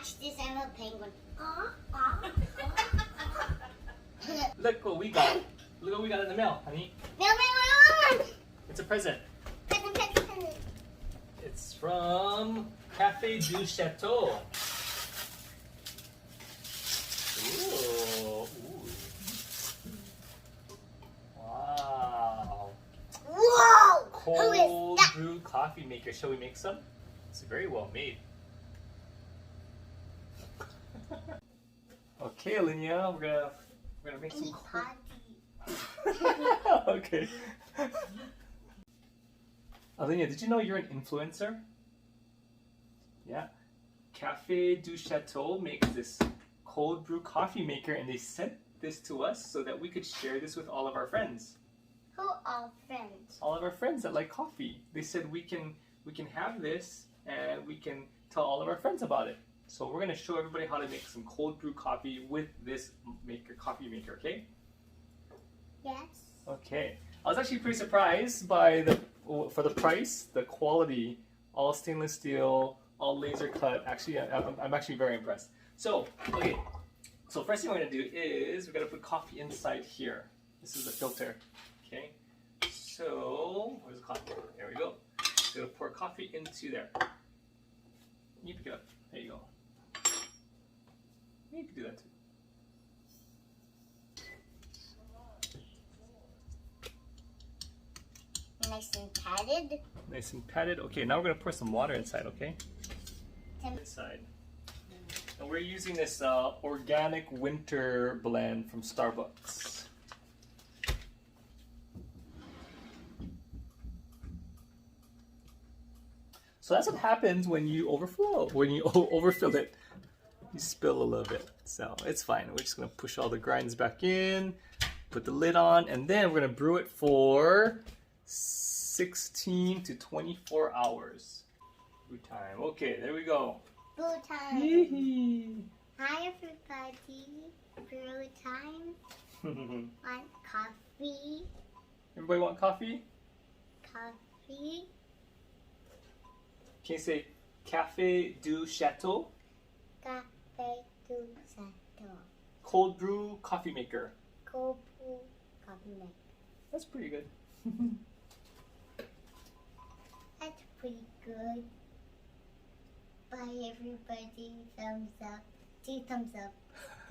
watch this, I'm a penguin. Look what we got. Look what we got in the mail, honey. No. It's a present. Present. It's from Cafe du Chateau. Ooh. Wow. Whoa! Who Cold is that? brew coffee maker. Shall we make some? It's very well made. Okay, Alinea, we're gonna make some cold. Okay. Alinea, did you know you're an influencer? Yeah. Cafe du Chateau makes this cold brew coffee maker, and they sent this to us so that we could share this with all of our friends. Who are friends? All of our friends that like coffee. They said we can have this and we can tell all of our friends about it. So we're gonna show everybody how to make some cold brew coffee with this coffee maker, okay? Yes. Okay. I was actually pretty surprised by for the price, the quality, all stainless steel, all laser cut. Actually, I'm actually very impressed. So, okay. So first thing we're gonna do is we're gonna put coffee inside here. This is the filter. Okay. So where's the coffee? There we go. We're gonna pour coffee into there. You pick it up. There you go. You can do that too. Nice and padded. Nice and padded. Okay, now we're gonna pour some water inside, okay? Inside. And we're using this organic winter blend from Starbucks. So that's what happens when you overflow, when you overfill it. You spill a little bit, so it's fine. We're just gonna push all the grinds back in, put the lid on, and then we're gonna brew it for 16 to 24 hours. Brew time. Okay, there we go. Brew time. Hee Hi everybody. Brew time. Want coffee? Everybody want coffee? Coffee. Can you say Cafe du Chateau? Cafe du Chateau. Cold brew coffee maker. Cold brew coffee maker. That's pretty good. That's pretty good. Bye everybody. Thumbs up. 2 thumbs up.